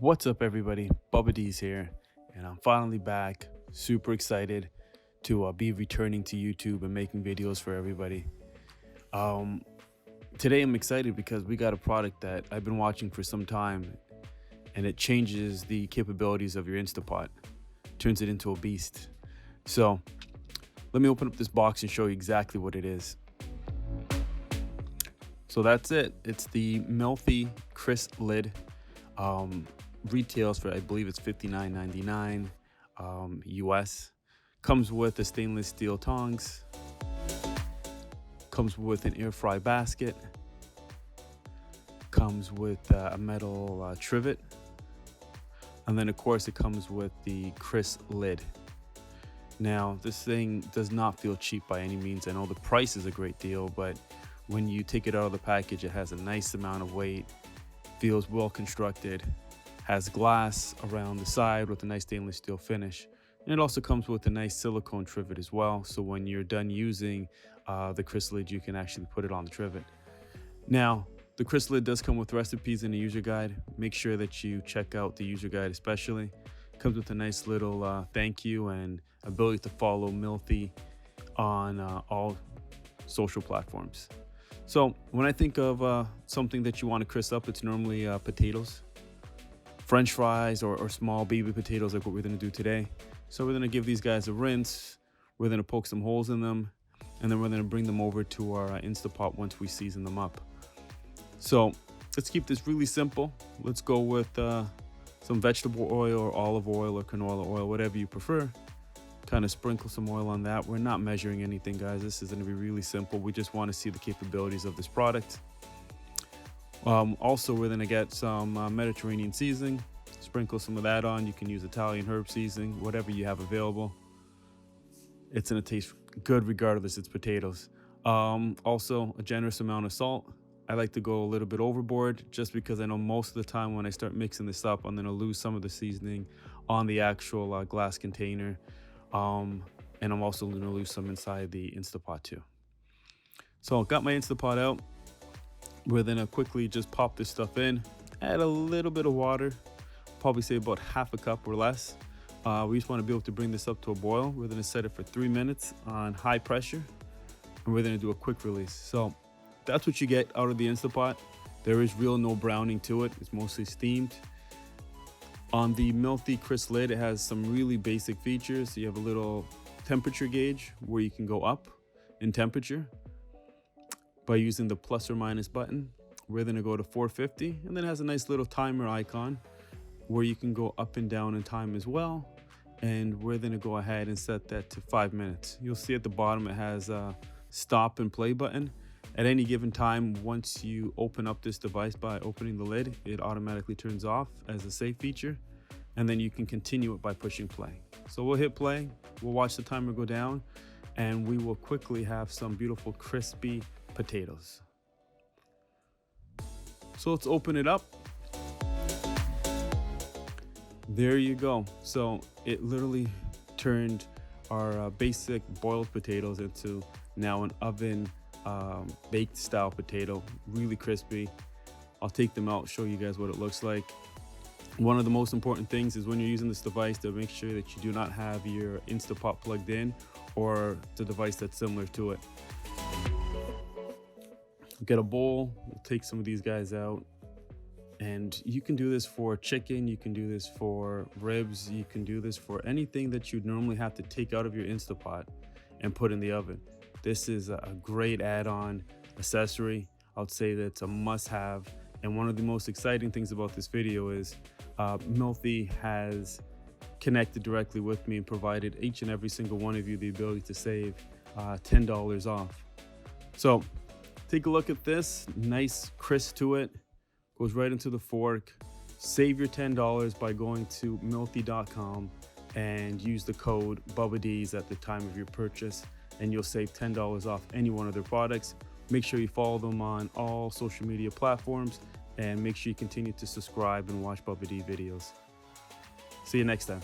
What's up, everybody? Dees here, and I'm finally back. Super excited to be returning to YouTube and making videos for everybody. Today I'm excited because we got a product that I've been watching for some time, and it changes the capabilities of your Instapot, turns it into a beast. So let me open up this box and show you exactly what it is. So that's it. It's the Mealthy CrispLid. Retails for, I believe it's $59.99 US. Comes with a stainless steel tongs. Comes with an air fry basket. Comes with a metal trivet. And then of course it comes with the crisp lid. Now this thing does not feel cheap by any means. I know the price is a great deal, but when you take it out of the package, it has a nice amount of weight, feels well constructed, has glass around the side with a nice stainless steel finish. And it also comes with a nice silicone trivet as well. So when you're done using the CrispLid, you can actually put it on the trivet. Now, the CrispLid does come with recipes and a user guide. Make sure that you check out the user guide especially. Comes with a nice little thank you and ability to follow Mealthy on all social platforms. So when I think of something that you want to crisp up, it's normally potatoes, French fries, or small baby potatoes like what we're going to do today. So we're going to give these guys a rinse. We're going to poke some holes in them, and then we're going to bring them over to our Instapot once we season them up. So let's keep this really simple. Let's go with some vegetable oil or olive oil or canola oil, whatever you prefer. Kind of sprinkle some oil on that. We're not measuring anything, guys. This is going to be really simple. We just want to see the capabilities of this product. Also, we're going to get some Mediterranean seasoning. Sprinkle some of that on. You can use Italian herb seasoning, whatever you have available. It's going to taste good regardless. It's potatoes. Also, a generous amount of salt. I like to go a little bit overboard just because I know most of the time when I start mixing this up, I'm going to lose some of the seasoning on the actual glass container. And I'm also going to lose some inside the Instapot too. So I got my Instapot out. We're gonna quickly just pop this stuff in, add a little bit of water, probably say about half a cup or less. We just want to be able to bring this up to a boil. We're gonna set it for 3 minutes on high pressure, and we're gonna do a quick release. So that's what you get out of the Instapot. There is no browning to it. It's mostly steamed. On the Mealthy CrispLid, it has some really basic features. You have a little temperature gauge where you can go up in temperature by using the plus or minus button. We're gonna go to 450, and then it has a nice little timer icon where you can go up and down in time as well. And we're gonna go ahead and set that to 5 minutes. You'll see at the bottom it has a stop and play button. At any given time, once you open up this device by opening the lid, it automatically turns off as a safe feature, and then you can continue it by pushing play. So we'll hit play, we'll watch the timer go down, and we will quickly have some beautiful crispy potatoes. So let's open it up. There you go. So it literally turned our basic boiled potatoes into now an oven baked style potato, really crispy. I'll take them out, show you guys what it looks like. One of the most important things is when you're using this device to make sure that you do not have your Instapot plugged in or the device that's similar to it. Get a bowl, we'll take some of these guys out, and you can do this for chicken, you can do this for ribs, you can do this for anything that you'd normally have to take out of your Instapot and put in the oven. This is a great add-on accessory. I would say that it's a must-have, and one of the most exciting things about this video is Mealthy has connected directly with me and provided each and every single one of you the ability to save $10 off. So take a look at this, nice crisp to it, goes right into the fork. Save your $10 by going to mealthy.com and use the code Dees at the time of your purchase, and you'll save $10 off any one of their products. Make sure you follow them on all social media platforms, and make sure you continue to subscribe and watch Dees videos. See you next time.